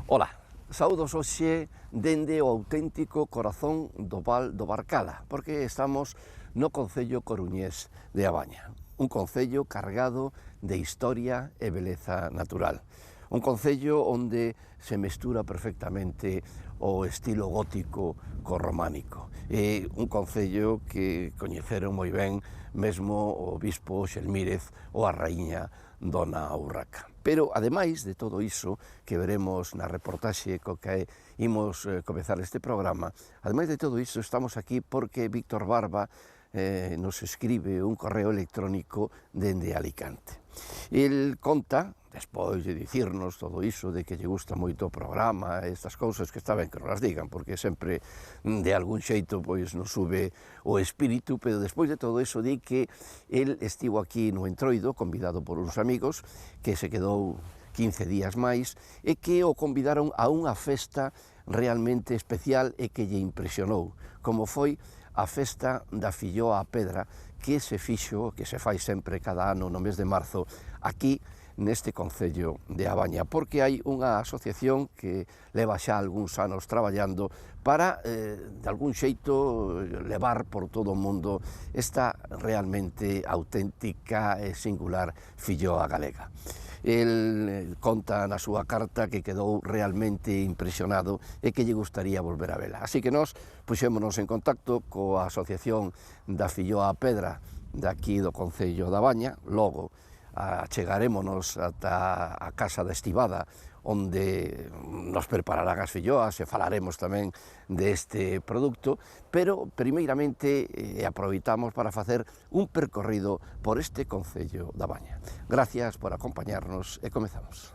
Ola, saúdos hoxe dende o auténtico corazón do Val do Barcala, porque estamos no concello coruñés de Abaña, un concello cargado de historia e beleza natural. Un concello onde se mestura perfectamente o estilo gótico co románico. É un concello que coñeceron moi ben mesmo o bispo Xelmírez ou a raíña Dona Urraca. Pero, ademais de todo iso que veremos na reportaxe co que imos comezar este programa, ademais de todo iso estamos aquí porque Víctor Barba nos escribe un correo electrónico dende Alicante. El conta, despois de dicirnos todo iso, de que lle gusta moito o programa, estas cousas que está ben que nos las digan, porque sempre de algún xeito pois nos sube o espírito, pero despois de todo iso di que el estivo aquí no Entroido, convidado por uns amigos, que se quedou 15 días máis, e que o convidaron a unha festa realmente especial e que lle impresionou, como foi a festa da Filloa a Pedra, que se fixo, que se fai sempre cada ano no mes de marzo, aquí neste concello de Abaña, porque hai unha asociación que leva xa algúns anos traballando para, de algún xeito, levar por todo o mundo esta realmente auténtica e singular filloa galega. El conta na súa carta que quedou realmente impresionado e que lle gustaría volver a vela. Así que nós puxémonos en contacto coa Asociación da Filloa a Pedra de aquí do Concello da Abaña, logo chegarémonos ata a Casa da Estivada, onde nos prepararán as filloas e falaremos tamén deste produto, pero primeiramente aproveitamos para facer un percorrido por este Concello da Abaña. Gracias por acompañarnos e comezamos.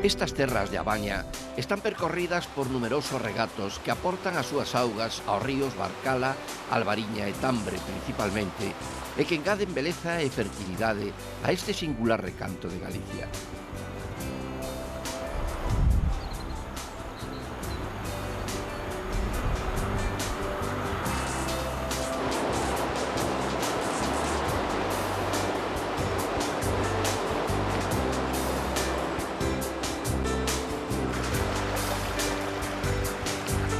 Estas terras de Abaña están percorridas por numerosos regatos que aportan as súas augas aos ríos Barcala, Albariña e Tambre principalmente, e que engaden beleza e fertilidade a este singular recanto de Galicia.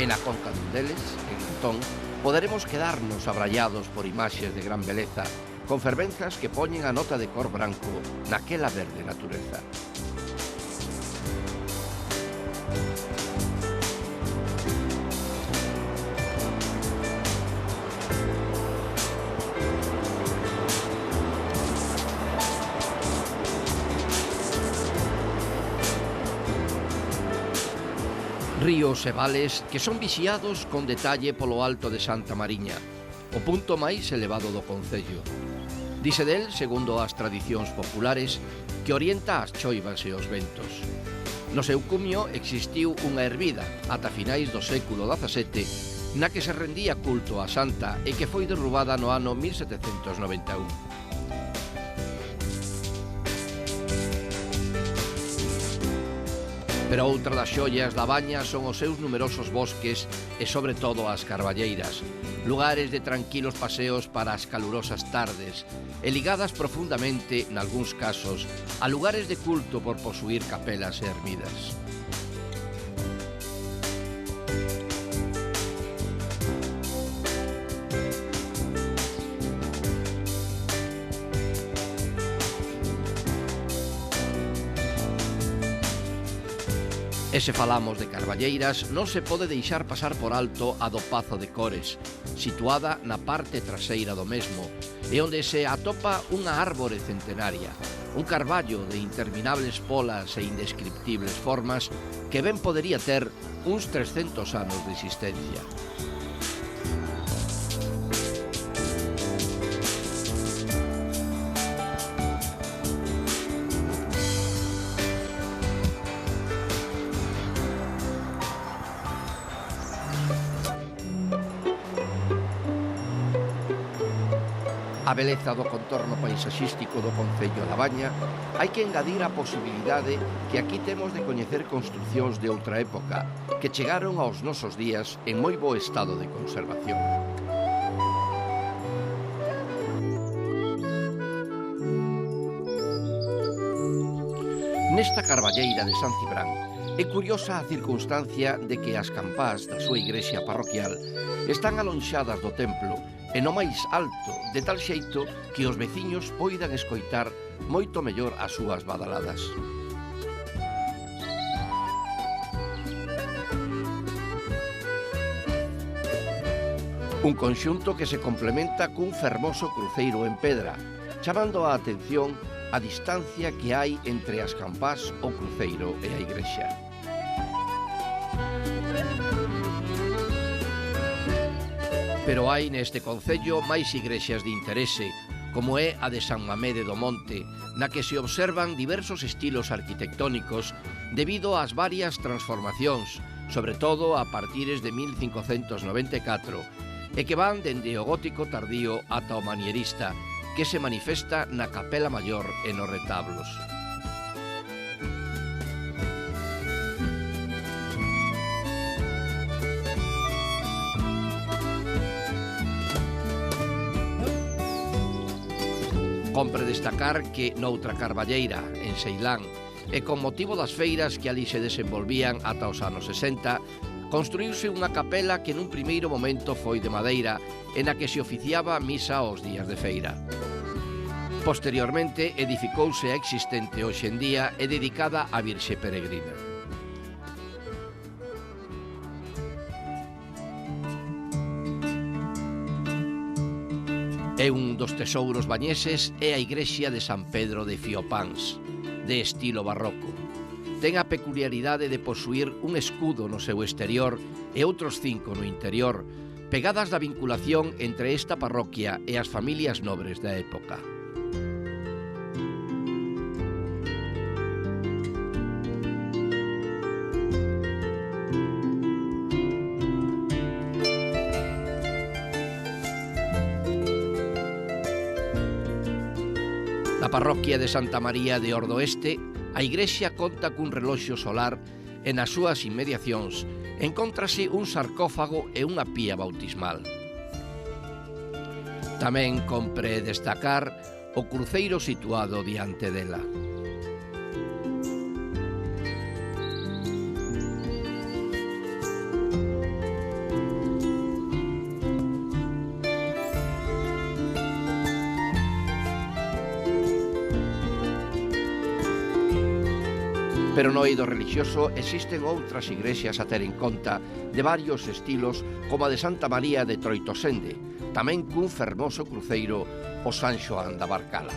E na conca dun deles, en Antón, poderemos quedarnos abrallados por imaxes de gran beleza, con fervenzas que poñen a nota de cor branco naquela verde natureza. Ríos e vales que son vixiados con detalle polo alto de Santa Mariña, o punto máis elevado do concello. Dice del, segundo as tradicións populares, que orienta as choivas e os ventos. No seu cumio existiu unha ervida, ata finais do século XVII, na que se rendía culto a santa e que foi derrubada no ano 1791. Pero outra das xoias da Abaña son os seus numerosos bosques e, sobre todo, as carballeiras, lugares de tranquilos paseos para as calurosas tardes e ligadas profundamente, nalgúns casos, a lugares de culto por posuir capelas e ermidas. E se falamos de carballeiras, non se pode deixar pasar por alto a do Pazo de Cores, situada na parte traseira do mesmo, e onde se atopa unha árbore centenaria, un carballo de interminables polas e indescriptibles formas que ben podería ter uns 300 anos de existencia. A beleza do contorno paisaxístico do concello da Baña, hai que engadir a posibilidade que aquí temos de coñecer construcións de outra época que chegaron aos nosos días en moi bo estado de conservación. Nesta carballeira de San Cibrán é curiosa a circunstancia de que as campás da súa igrexa parroquial están alonxadas do templo e no máis alto, de tal xeito que os veciños poidan escoitar moito mellor as súas badaladas. Un conxunto que se complementa cun fermoso cruceiro en pedra, chamando a atención a distancia que hai entre as campás, o cruceiro e a igrexa. Pero hai neste concello máis igrexas de interese, como é a de San Mamede do Monte, na que se observan diversos estilos arquitectónicos debido ás varias transformacións, sobre todo a partires de 1594, e que van dende o gótico tardío ata o manierista, que se manifesta na capela maior e nos retablos. Compre destacar que noutra carballeira, en Ceilán, e con motivo das feiras que ali se desenvolvían ata os anos 60, construíuse unha capela que nun primeiro momento foi de madeira e na que se oficiaba misa aos días de feira. Posteriormente edificouse a existente hoxe en día e dedicada á Virxe Peregrina. É un dos tesouros bañeses é a igrexa de San Pedro de Fiopáns, de estilo barroco. Ten a peculiaridade de posuir un escudo no seu exterior e outros 5 no interior, pegadas da vinculación entre esta parroquia e as familias nobres da época. Na parroquia de Santa María de Ordoeste, a igrexa conta cun reloxo solar e nas súas inmediacións encóntrase un sarcófago e unha pía bautismal. Tamén compre destacar o cruceiro situado diante dela. Pero no eido religioso existen outras igrexas a ter en conta de varios estilos, como a de Santa María de Troitosende, tamén cun fermoso cruceiro, o San Xoán da Barcala.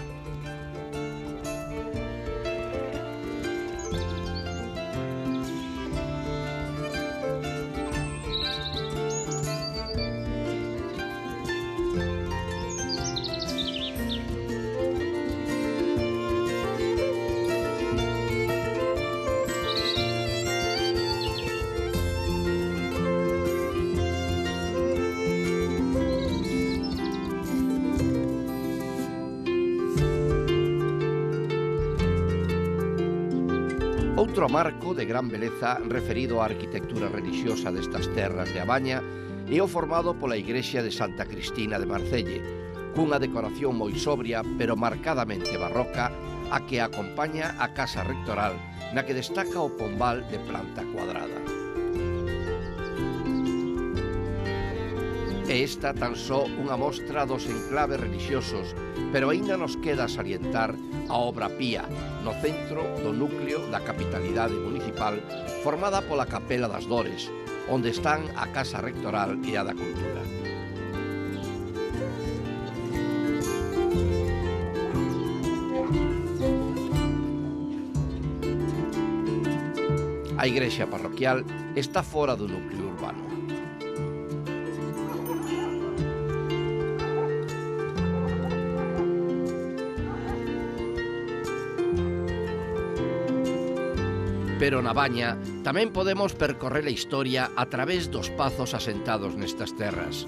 Outro marco de gran beleza referido á arquitectura religiosa destas terras de A Baña é o formado pola igrexa de Santa Cristina de Marcelle, cunha decoración moi sobria pero marcadamente barroca, a que acompaña a casa rectoral, na que destaca o pombal de planta cuadrada. E esta tan só unha mostra dos enclaves religiosos, pero aínda nos queda salientar a obra pía no centro do núcleo da capitalidade municipal, formada pola Capela das Dores, onde están a Casa Rectoral e a da Cultura. A igrexa parroquial está fora do núcleo urbano. Pero na Baña tamén podemos percorrer a historia a través dos pazos asentados nestas terras.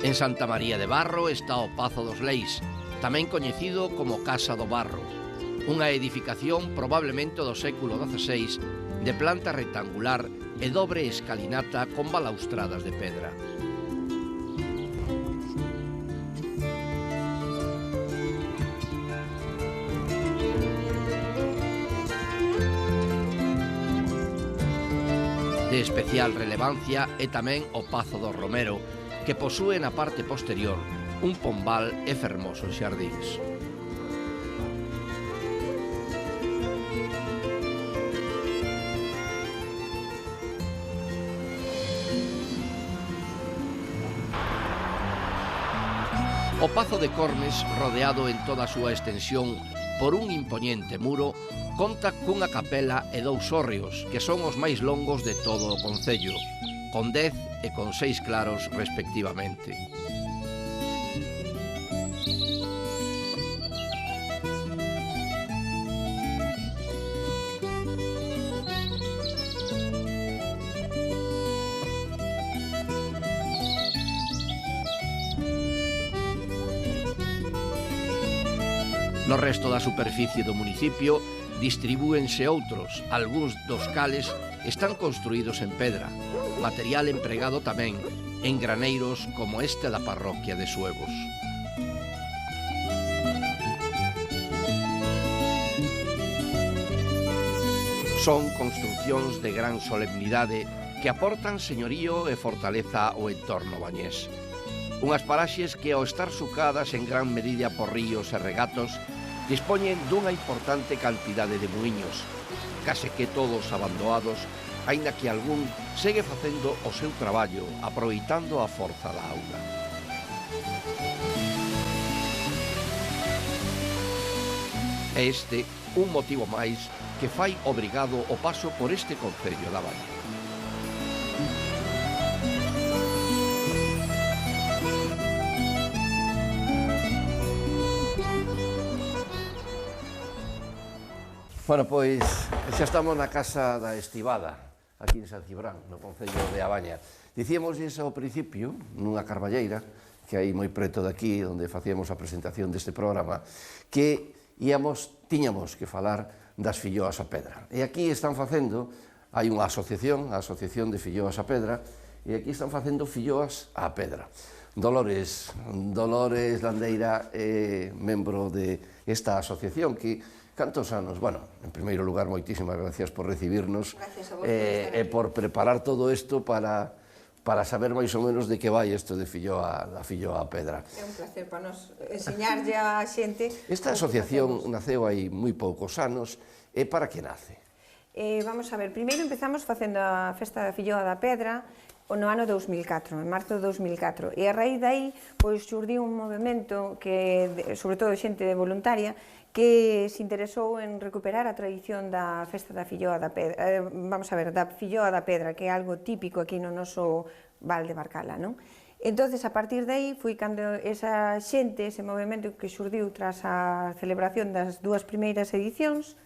En Santa María de Barro está o Pazo dos Leis, tamén coñecido como Casa do Barro, unha edificación probablemente do século XVI de planta rectangular e dobre escalinata con balaustradas de pedra. De especial relevancia é tamén o Pazo do Romero, que posúe na parte posterior un pombal e fermosos xardíns. O Pazo de Cormes, rodeado en toda a súa extensión por un impoñente muro, conta cunha capela e dous hórreos, que son os máis longos de todo o concello, con 10 e con 6 claros respectivamente. No resto da superficie do municipio distribúense outros, algúns dos cales están construídos en pedra, material empregado tamén en graneiros como este da parroquia de Suevos. Son construcións de gran solemnidade que aportan señorío e fortaleza ao entorno bañés. Unhas paraxes que, ao estar sucadas en gran medida por ríos e regatos, dispoñen dunha importante cantidade de muiños, case que todos abandonados, aínda que algún segue facendo o seu traballo, aproveitando a forza da auga. É este un motivo máis que fai obrigado o paso por este concello da Baña. Bueno, pois xa estamos na Casa da Estivada, aquí en San Cibrán, no concello de A Baña. Dicíamos iso ao principio, nunha carballeira, que hai moi preto de aquí, onde facíamos a presentación deste programa, que tiñamos que falar das filloas a pedra. E aquí están facendo, hai unha asociación, a Asociación de Filloas a Pedra, e aquí están facendo filloas a pedra. Dolores Landeira é membro de esta asociación que cantos anos, bueno, en primeiro lugar, moitísimas gracias por recibirnos e por preparar todo isto para saber máis ou menos de que vai isto de filloa a pedra. É un placer para nos enseñarlle a xente. Esta asociación naceu hai moi poucos anos, e para que nace? Vamos a ver, primeiro empezamos facendo a festa da filloa da pedra no ano 2004, en marzo de 2004, e a raíz dai, pois, xurdiu un movimento que, sobre todo xente voluntaria, que se interesou en recuperar a tradición da festa da filloa da pedra, vamos a ver, da filloa da pedra, que é algo típico aquí no noso Val de Barcala, non? Entonces, a partir de aí, foi cando esa xente, ese movimento que xurdiu tras a celebración das dúas primeiras edicións,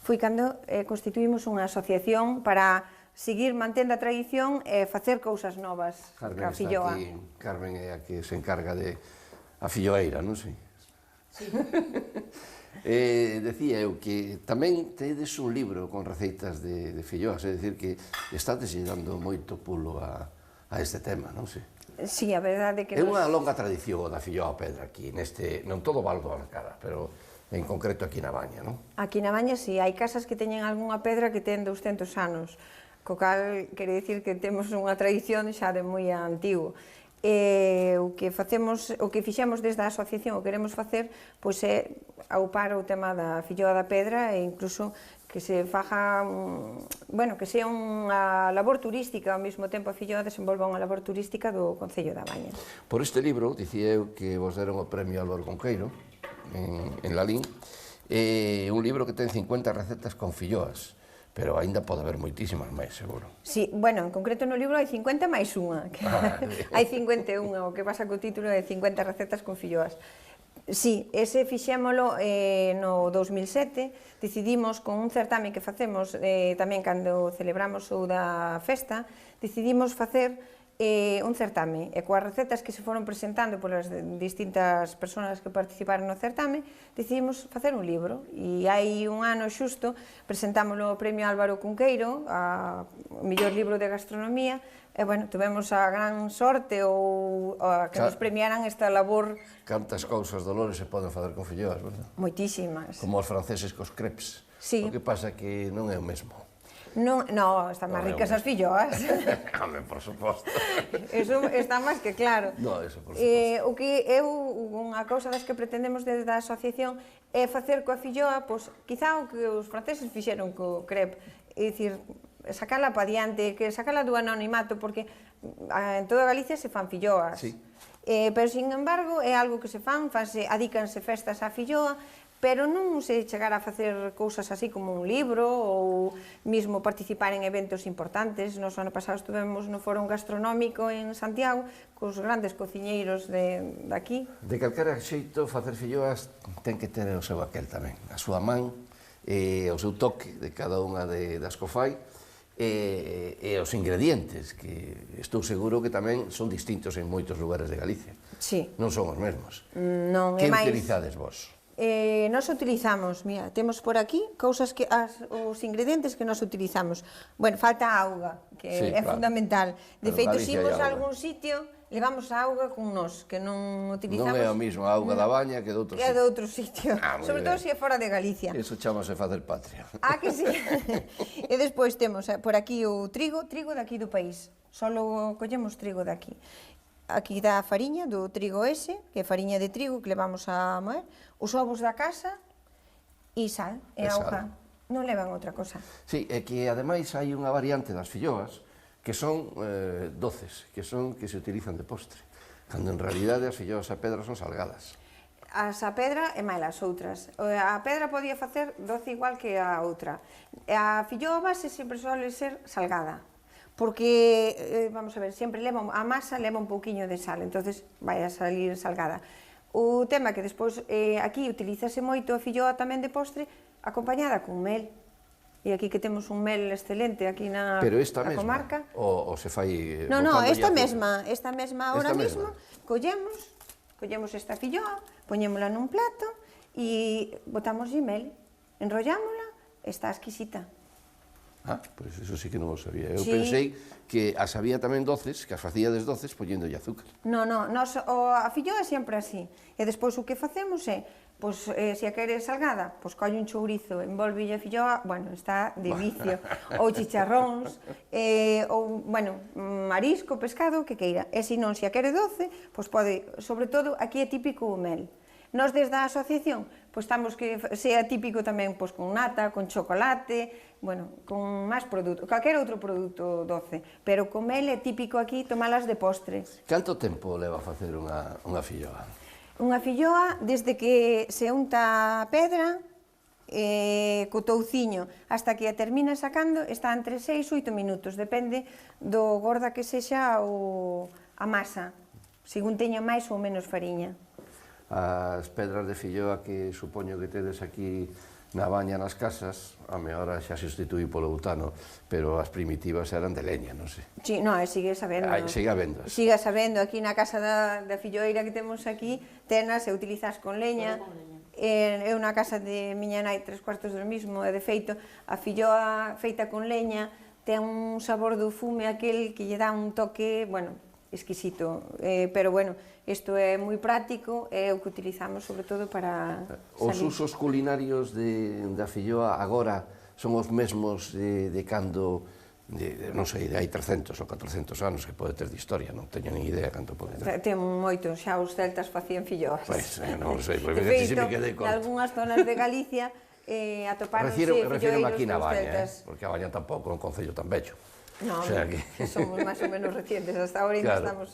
foi cando constituímos unha asociación para seguir mantendo a tradición e facer cousas novas ca filloa. Carmen é a que se encarga de a filloeira, non sei? Sí. Decía eu que tamén tedes un libro con receitas de filloas, é dicir que estades dando moito pulo a este tema, non sei? Sí, a verdade que... É unha longa tradición da filloa a pedra aquí, non todo Val do Barcala, pero en concreto aquí na Baña, non? Aquí na Baña, sí, hai casas que teñen algunha pedra que ten 200 anos, co cal quere dicir que temos unha tradición xa de moi antigo. O que fixemos desde a asociación, o que queremos facer, pois é aupar o tema da filloa da pedra e incluso que se faga, bueno, que sea unha labor turística, ao mesmo tempo a filloa desenvolva unha labor turística do concello da Baña. Por este libro, dicía eu que vos deron o premio Álvaro Conqueiro, en Lalín, un libro que ten 50 recetas con filloas, pero aínda pode haber moitísimas máis, seguro. Sí, bueno, en concreto no libro hai 50 máis unha, hai 51, o que pasa co título é 50 recetas con filloas. Sí, ese fixémolo no 2007, decidimos con un certamen que facemos tamén cando celebramos o da festa, decidimos facer un certame, e coas recetas que se foron presentando polas distintas persoas que participaron no certame, decidimos facer un libro, e hai un ano xusto presentámoslo ao Premio Álvaro Cunqueiro, o mellor libro de gastronomía, e, bueno, tuvemos a gran sorte ou a que nos premiaran esta labor. Cantas cousas, Dolores, se poden facer con filloas, verdad? Moitísimas. Como os franceses cos crepes. Sí. O que pasa que non é o mesmo. No, están máis ricas as filloas. Home, por suposto. Eso está máis que claro. No, eso por suposto. O que unha cousa das que pretendemos desde a asociación é facer coa filloa, pois, quizá o que os franceses fixeron co crepe, é dicir, sacala pa diante, que sacala do anonimato, porque en toda Galicia se fan filloas. Sí. Pero, sin embargo, é algo que se fan, adícanse festas á filloa, pero non se chegar a facer cousas así como un libro ou mismo participar en eventos importantes. Nos ano pasado estuvemos no Foro Gastronómico en Santiago cos grandes cociñeiros de aquí. De calquera xeito, facer filloas ten que ter o seu aquel tamén, a súa man, o seu toque de cada unha das que fai, e os ingredientes, que estou seguro que tamén son distintos en moitos lugares de Galicia. Sí. Non son os mesmos. Non, que utilizades vos? Nos utilizamos, mira, temos por aquí cousas que os ingredientes que nos utilizamos. Bueno, falta auga, que sí, é claro. Fundamental. De feito, se imos a algún sitio, levamos a auga con nós, que non utilizamos. Non é o mismo a auga da baña que de outro sitio. Que é de outro sitio, sobre todo se é fora de Galicia. Eso chamase facer patria. Que sí. E despois temos por aquí o trigo de aquí do país. Solo collemos trigo de aquí. Aquí dá a fariña do trigo ese, que é fariña de trigo que levamos a moer, os ovos da casa e sal e auga. Non levan outra cosa. Sí, é que ademais hai unha variante das filloas que son doces, que se utilizan de postre, cando en realidade as filloas a pedra son salgadas. As a pedra e máis as outras. A pedra podía facer doce igual que a outra. A filloa base sempre suele ser salgada, porque, vamos a ver, sempre a masa leva un pouquiño de sal, entonces vai a salir salgada. O tema que despois aquí utilízase moito a filloa tamén de postre acompañada con mel. E aquí que temos un mel excelente aquí na comarca. Pero esta mesma? Ou se fai... Non, esta mesma ahora mismo collemos esta filloa, poñémola nun plato e botamos mel, enrollámola, está exquisita. Pois eso sí que non o sabía. Eu pensei que as había tamén doces, que as facíades doces poñéndolle azúcar. Non, a filloa é sempre así. E despois o que facemos é, pois, se a queres salgada, pois colle un chourizo, envolve a filloa, bueno, está de vicio. Ou chicharróns, ou, bueno, marisco, pescado, que queira. E se non, se a quere doce, pois pode, sobre todo, aquí é típico o mel. Nós desde a asociación, pois estamos que sea típico tamén pois con nata, con chocolate, bueno, con máis produto, calquer outro produto doce, pero con mel é típico aquí tomalas de postre. Canto tempo leva a facer unha filloa? Unha filloa, desde que se unta a pedra, co touciño, hasta que a termina sacando, está entre 6 e 8 minutos, depende do gorda que sexa a masa, según teña máis ou menos fariña. As pedras de filloa que supoño que tedes aquí na baña nas casas, a mellor xa se sustituí polo butano, pero as primitivas eran de leña, non sei. Sí, sigue sabendo. Sigue habendo. Sigue sabendo, aquí na casa da filloeira que temos aquí, tenas e utilizas con leña. É unha casa de miña nai, 3/4 do mismo, e de feito, a filloa feita con leña ten un sabor do fume aquel que lle dá un toque, bueno, exquisito, pero bueno, isto é moi práctico, é o que utilizamos sobre todo para salir. Os usos culinarios da filloa agora son os mesmos de cando, non sei, hai 300 ou 400 anos que pode ter de historia, non teño nin idea canto pode ter. Ten moito, xa os celtas facían filloas. Pois, non sei, pois de feito, me quedei con... en algunhas zonas de Galicia atopáronse filloeiros aquí na dos Baña, celtas. Porque a Baña tampouco é un concello tan bello. Non, somos máis ou menos recientes, hasta ahora ainda estamos...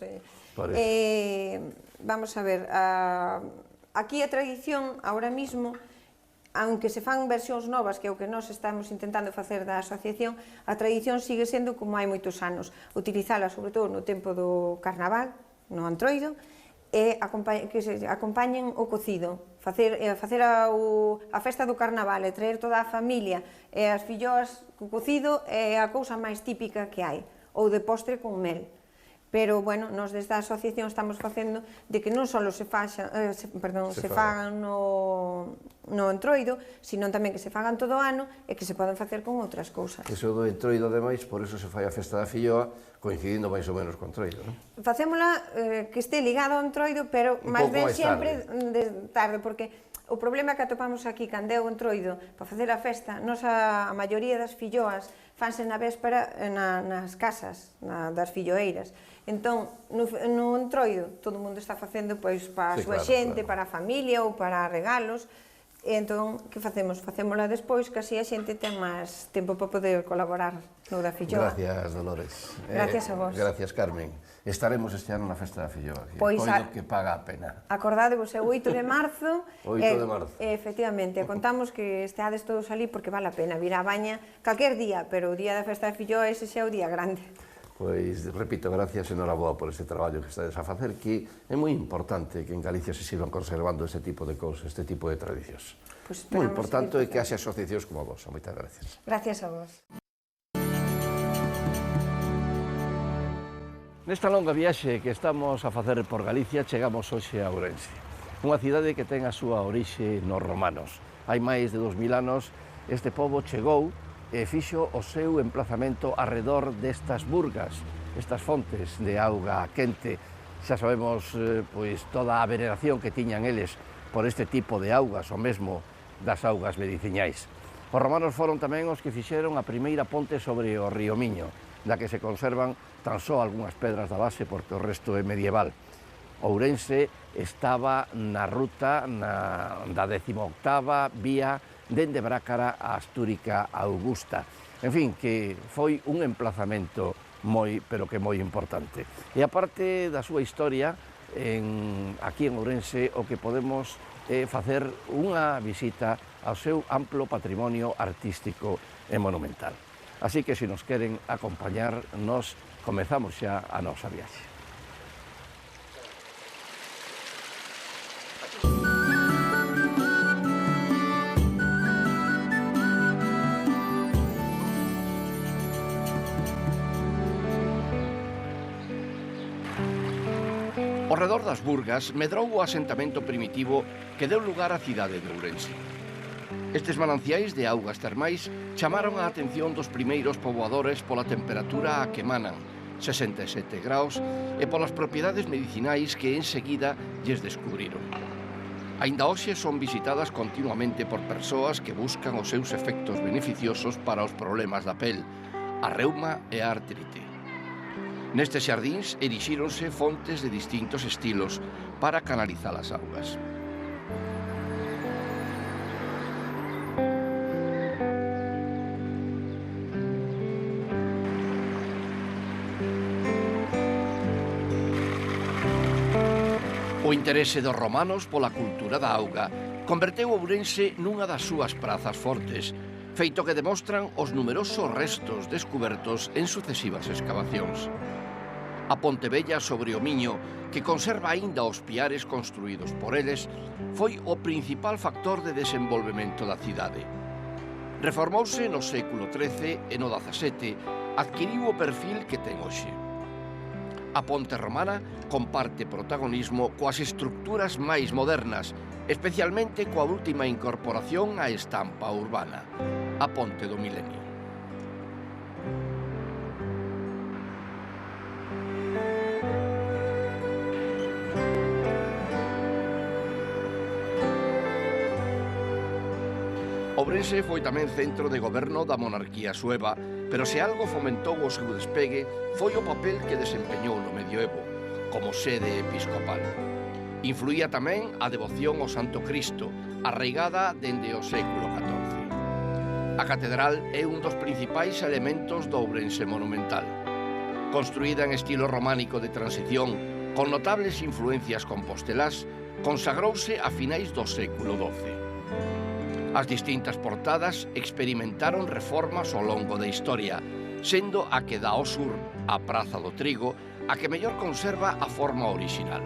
Vamos a ver, aquí a tradición, ahora mismo, aunque se fan versións novas, que é o que nós estamos intentando facer da asociación, a tradición sigue sendo como hai moitos anos, utilizala sobre todo no tempo do carnaval, no Antroido, e que se acompañen o cocido, facer a festa do carnaval e traer toda a familia e as filloas co cocido é a cousa máis típica que hai, ou de postre con mel. pero, bueno, nós desde a asociación estamos facendo de que non só se fagan no Entroido, sino tamén que se fagan todo o ano e que se poden facer con outras cousas. Iso do Entroido, ademais, por eso se fai a festa da filloa, coincidindo máis ou menos co Entroido, non? Facémola que este ligado ao Entroido, pero máis ben sempre tarde, porque o problema que atopamos aquí cando é o Entroido para facer a festa, nos a maioría das filloas fanse na véspera nas casas das filloeiras. Entón, no Entroido, todo o mundo está facendo pois para a súa xente, para a familia ou para regalos. E entón, que facemos? Facémola despois, que así a xente ten máis tempo para poder colaborar no da filloa. Gracias, Dolores. Gracias a vos. Gracias, Carmen. Estaremos este ano na festa da filloa. Pois coido que paga a pena. Acordádevos, é o 8 de marzo. 8 de marzo. Efectivamente, contamos que esteades todos ali porque vale a pena vir a Baña calquer día, pero o día da festa da filloa ese xa é o día grande. Pois, repito, gracias e noraboa por este traballo que estades a facer, que é moi importante que en Galicia se sigan conservando este tipo de cousas, este tipo de tradicións. Moi importante é que haxe asociacións como a vos. Moitas gracias. Gracias a vos. Nesta longa viaxe que estamos a facer por Galicia, chegamos hoxe a Ourense, unha cidade que ten a súa orixe nos romanos. Hai máis de 2000 anos, este pobo chegou e fixo o seu emplazamento arredor destas burgas, estas fontes de auga quente. Xa sabemos pois toda a veneración que tiñan eles por este tipo de augas, o mesmo das augas mediciñais. Os romanos foron tamén os que fixeron a primeira ponte sobre o río Miño, da que se conservan tan só algunhas pedras da base porque o resto é medieval. Ourense estaba na ruta da 18ª vía dende Brácara a Astúrica Augusta. En fin, que foi un emplazamento pero que moi importante. E aparte da súa historia, aquí en Ourense o que podemos é facer unha visita ao seu amplo patrimonio artístico e monumental. Así que, se nos queren acompañar, nos comezamos xa a nosa viaxe. Ao redor das burgas medrou o asentamento primitivo que deu lugar á cidade de Ourense. Estes mananciais de augas termais chamaron a atención dos primeiros poboadores pola temperatura a que emanan, 67 graus, e polas propiedades medicinais que enseguida lles descubriron. Aínda hoxe son visitadas continuamente por persoas que buscan os seus efectos beneficiosos para os problemas da pel, a reuma e a artrite. Nestes xardíns erixíronse fontes de distintos estilos para canalizar as augas. O interese dos romanos pola cultura da auga converteu Ourense nunha das súas prazas fortes, feito que demostran os numerosos restos descubertos en sucesivas excavacións. A Ponte Vella sobre o Miño, que conserva aínda os piares construídos por eles, foi o principal factor de desenvolvemento da cidade. Reformouse no século XIII e no XVII, adquiriu o perfil que ten hoxe. A ponte romana comparte protagonismo coas estructuras máis modernas, especialmente coa última incorporación á estampa urbana, a Ponte do Milenio. Ourense foi tamén centro de goberno da monarquía sueva, pero se algo fomentou o seu despegue foi o papel que desempeñou no medioevo, como sede episcopal. Influía tamén a devoción ao Santo Cristo, arraigada dende o século XIV. A catedral é un dos principais elementos do Ourense monumental. Construída en estilo románico de transición, con notables influencias compostelás, consagrouse a finais do século XII. As distintas portadas experimentaron reformas ao longo da historia, sendo a que dá ao sur, a Praza do Trigo, a que mellor conserva a forma orixinal.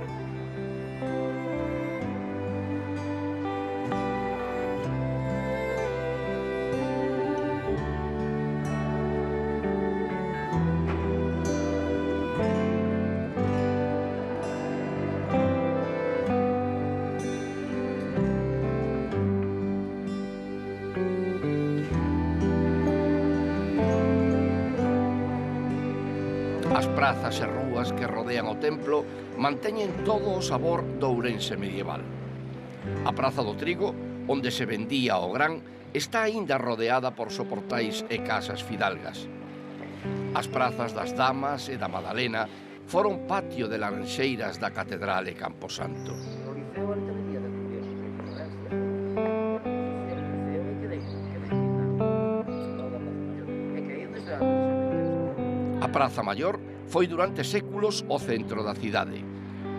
prazas e rúas que rodean o templo manteñen todo o sabor do Ourense medieval. A Praza do Trigo, onde se vendía o gran, está aínda rodeada por soportais e casas fidalgas. As prazas das Damas e da Madalena foron patio de laranxeiras da Catedral e Camposanto. A Praza Maior foi durante séculos o centro da cidade.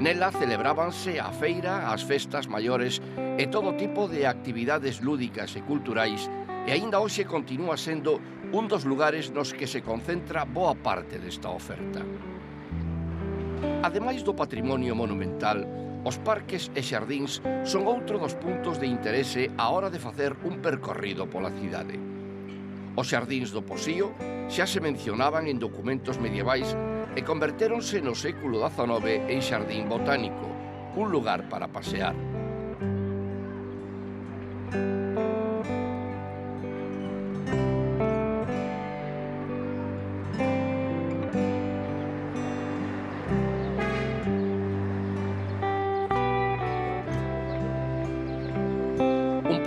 Nela celebrábanse a feira, as festas maiores e todo tipo de actividades lúdicas e culturais, e aínda hoxe continúa sendo un dos lugares nos que se concentra boa parte desta oferta. Ademais do patrimonio monumental, os parques e xardíns son outro dos puntos de interese á hora de facer un percorrido pola cidade. Os xardíns do Posío xa se mencionaban en documentos medievais e convertéronse no século XIX en xardín botánico, un lugar para pasear.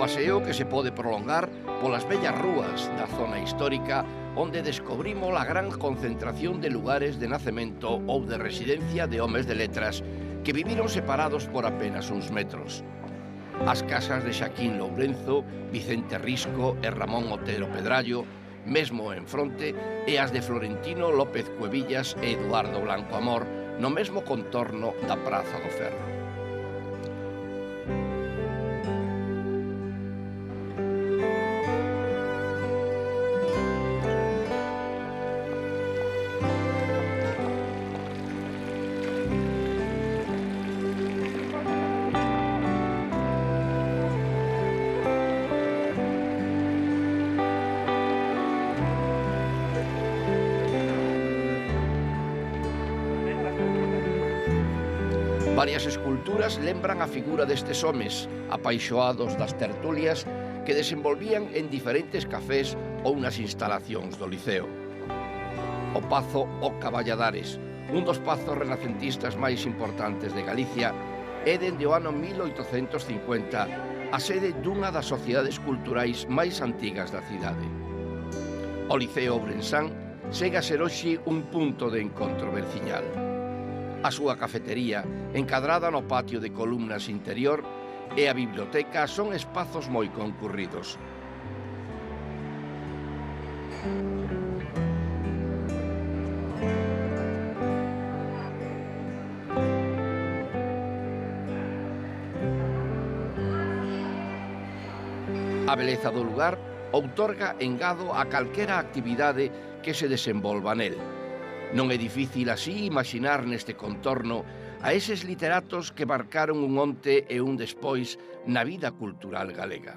Paseo que se pode prolongar polas bellas rúas da zona histórica onde descobrimos a gran concentración de lugares de nacemento ou de residencia de homes de letras que viviron separados por apenas uns metros. As casas de Xaquín Lourenzo, Vicente Risco e Ramón Otero Pedrallo, mesmo en fronte, e as de Florentino López Cuevillas e Eduardo Blanco Amor, no mesmo contorno da Praza do Ferro. Varias esculturas lembran a figura destes homes, apaixoados das tertulias que desenvolvían en diferentes cafés ou nas instalacións do Liceo. O Pazo O Caballadares, un dos pazos renacentistas máis importantes de Galicia, é dende o ano 1850 a sede dunha das sociedades culturais máis antigas da cidade. O Liceo Ourensán segue a ser hoxe un punto de encontro veciñal. A súa cafetería, encadrada no patio de columnas interior, e a biblioteca son espazos moi concurridos. A beleza do lugar outorga engado a calquera actividade que se desenvolva nel. Non é difícil así imaginar neste contorno a eses literatos que marcaron un onte e un despois na vida cultural galega.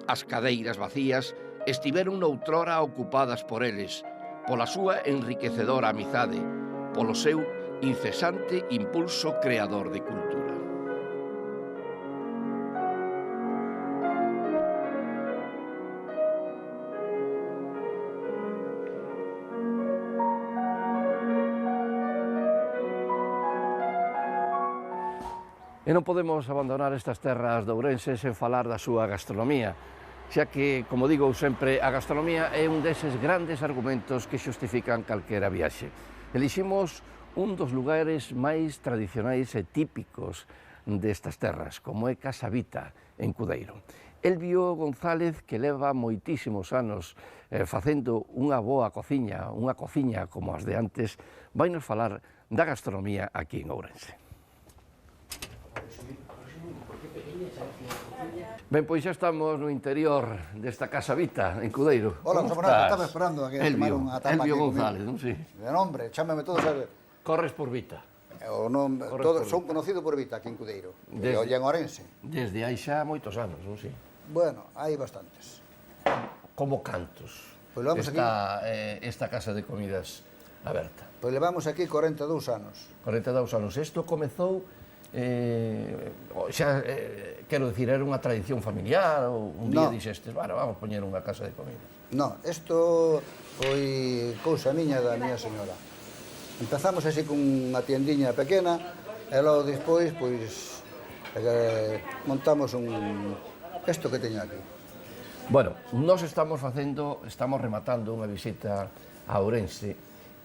As cadeiras vacías estiveron noutrora ocupadas por eles, pola súa enriquecedora amizade, polo seu incesante impulso creador de cultura. E non podemos abandonar estas terras de Ourense sen falar da súa gastronomía, xa que, como digo sempre, a gastronomía é un deses grandes argumentos que xustifican calquera viaxe. Eliximos un dos lugares máis tradicionais e típicos destas terras, como é Casa Vita, en Cudeiro. Elvio González, que leva moitísimos anos facendo unha boa cociña, unha cociña como as de antes, vai nos falar da gastronomía aquí en Ourense. Ben, pois xa estamos no interior desta Casa Vita, en Cudeiro. Hola, José Manuel, estaba esperando a que tomar unha tapa Elvio González, non sei. De nombre, chámame todos a ver. Corres por Vita. Son conocido por Vita, aquí en Cudeiro. E hoxe en Ourense. Desde hai xa moitos anos, non sei. Bueno, hai bastantes. Como cantos está esta casa de comidas aberta? Pois levamos aquí 42 anos. 42 anos. Isto comezou... quero dicir, era unha tradición familiar ou un día dixestes, bueno, vamos poñer unha casa de comida? Non, isto foi cousa miña da miña señora. Empezamos así con unha tiendiña pequena, e logo despois, pois, montamos isto que teño aquí. Bueno, nós estamos rematando unha visita a Ourense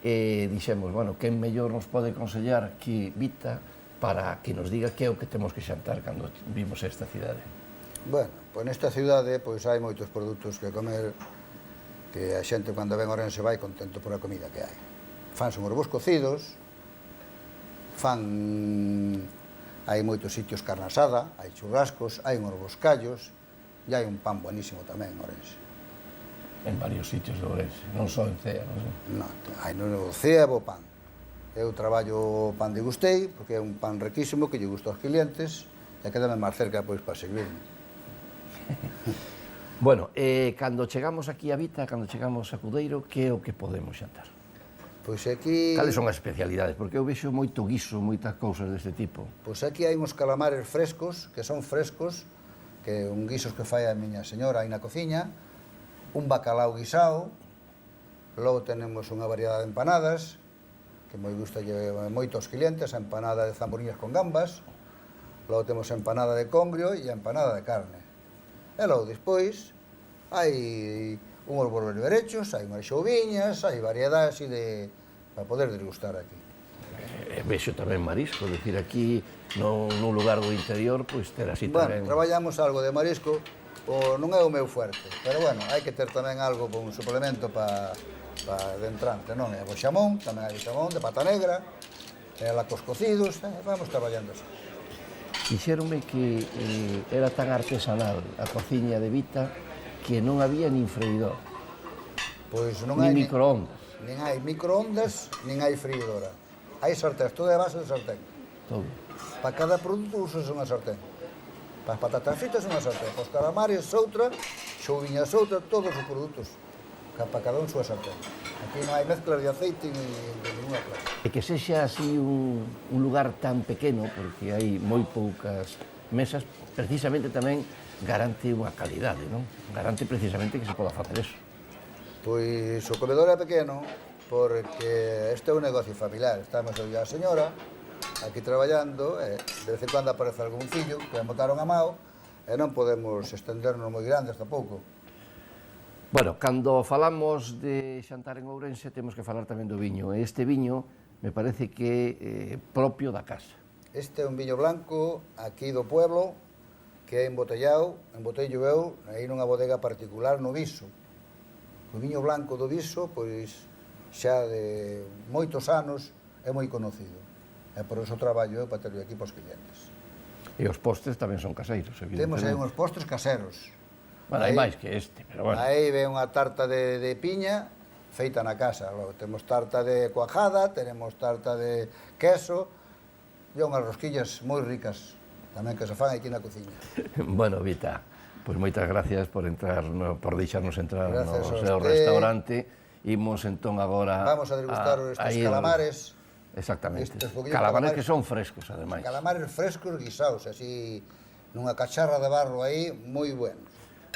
e dixemos, bueno, quen mellor nos pode aconsellar que Vita para que nos diga que é o que temos que xantar cando vimos esta cidade. Bueno, pois nesta cidade pois hai moitos produtos que comer que a xente cando ven a Ourense vai contento pola comida que hai. Fanse uns bons cocidos, hai moitos sitios carne asada, hai churrascos, hai uns bons callos e hai un pan buenísimo tamén en Ourense. En varios sitios de Ourense, non só en Cea, non? Non, hai no Cea bo pan. Eu traballo o pan de Gustei, porque é un pan riquísimo que lle gusta aos clientes e quedame máis cerca pois para servirme. Bueno, cando chegamos aquí a Vita, cando chegamos a Cudeiro, que é o que podemos xantar? Pois aquí... Cales son as especialidades? Porque eu vexo moito guiso, moitas cousas deste tipo. Pois aquí hai uns calamares frescos, que son frescos, que un guisos que fai a miña señora aí na cociña, un bacalao guisao, logo tenemos unha variedade de empanadas, que moi gusta moito aos clientes, a empanada de zamburiñas con gambas, logo temos a empanada de congrio e a empanada de carne. E logo despois hai unhos bolos berechos, hai unhas xouviñas, hai variedades para poder degustar aquí. Vexo tamén marisco, decir, aquí nun lugar do interior, pois ter así tamén... Bueno, traballamos algo de marisco, non é o meu fuerte, pero bueno, hai que ter tamén algo con un suplemento para de entrante, non? E o xamón, tamén hai xamón de pata negra, e lacos cocidos, vamos traballando así. Dixéronme que era tan artesanal a cociña de Vita que non había nin freidor, pois non nin hai microondas. Nin hai microondas, nin hai freidora. Hai sartén, todo é a base de sartén. Todo. Para cada produto usas unha sartén. Para as patatas fritas unha sartén, para os calamares outra, xouviñas outra, todos os produtos. Para cada un súa sartén. Aquí non hai mezclas de aceite ni de ninguna clase. E que sexa así un lugar tan pequeno, porque hai moi poucas mesas, precisamente tamén garante unha calidade, non? Garante precisamente que se poda facer eso. Pois o comedor é pequeno, porque este é un negocio familiar. Estamos eu e a señora aquí traballando, e de vez en cando aparece algún fillo que me botaron a mao, e non podemos estendernos moi grandes tampouco. Bueno, cando falamos de xantar en Ourense, temos que falar tamén do viño. Este viño me parece que é propio da casa. Este é un viño blanco aquí do pueblo, que é embotello eu, aí nunha bodega particular no Viso. O viño blanco do Viso, pois, xa de moitos anos, é moi conocido. E por iso traballo eu para terlo aquí para os clientes. E os postres tamén son caseiros, evidentemente. Temos aí uns postres caseros. Bueno, hai máis que este, pero bueno. Aí ve unha tarta de piña feita na casa. Logo, temos tarta de cuajada, tenemos tarta de queso e unhas rosquillas moi ricas tamén que se fan aquí na cociña. Bueno, Vita, pois moitas gracias por deixarnos entrar Gracias no seu restaurante. Imos entón agora... Vamos a degustar estes calamares. Exactamente. Calamares que son frescos, ademais. Calamares frescos guisados, así nunha cacharra de barro aí, moi buenos.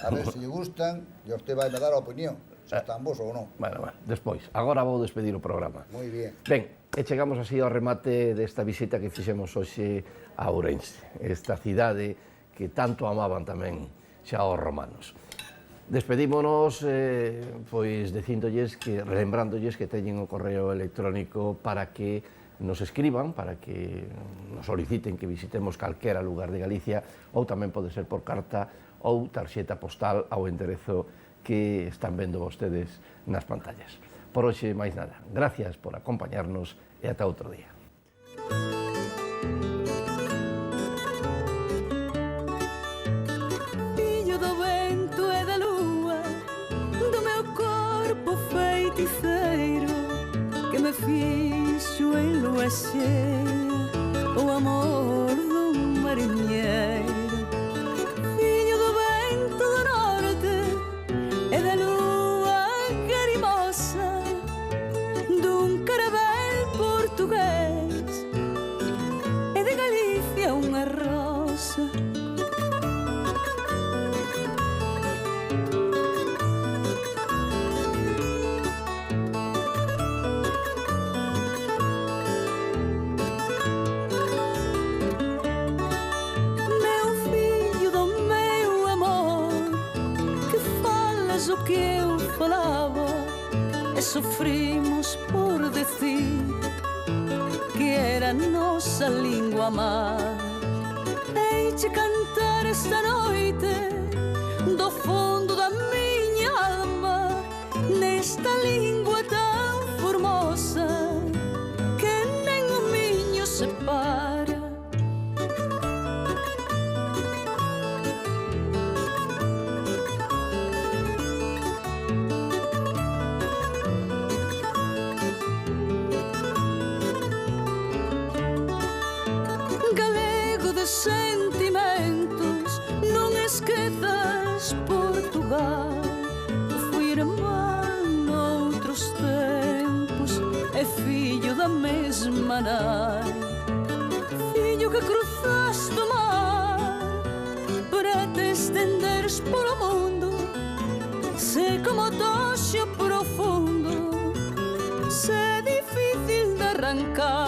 A ver se lle gustan, e usted vai me dar a opinión, se están vos ou non. Bueno, despois. Agora vou despedir o programa. Moi bien. Ben, e chegamos así ao remate desta visita que fixemos hoxe a Ourense, esta cidade que tanto amaban tamén xa os romanos. Despedímonos, pois, relembrándoles que teñen o correo electrónico para que nos escriban, para que nos soliciten que visitemos calquera lugar de Galicia, ou tamén pode ser por carta ou tarxeta postal ao enderezo que están vendo vostedes nas pantallas. Por hoxe, máis nada. Gracias por acompañarnos e ata outro día. Fillo do vento e da lúa, do meu corpo feiticeiro, que me fixo en lúa chea o amor dun marinheiro. Fillo do vento do norte e da lúa carimosa, dun carabel portugués e de Galicia unha rosa. o que eu falaba e sofrimos por decir que era nosa lingua má. Eiche cantar esta noite do fundo da miña alma, nesta lingua tan formosa que nen o miño separa. Galego de sentimentos, non esquezas Portugal. Fui irmán noutros tempos e fillo da mesma nai, fillo que cruzaste o mar para te estenderes polo mundo. Sei como toxo profundo, sé difícil de arrancar.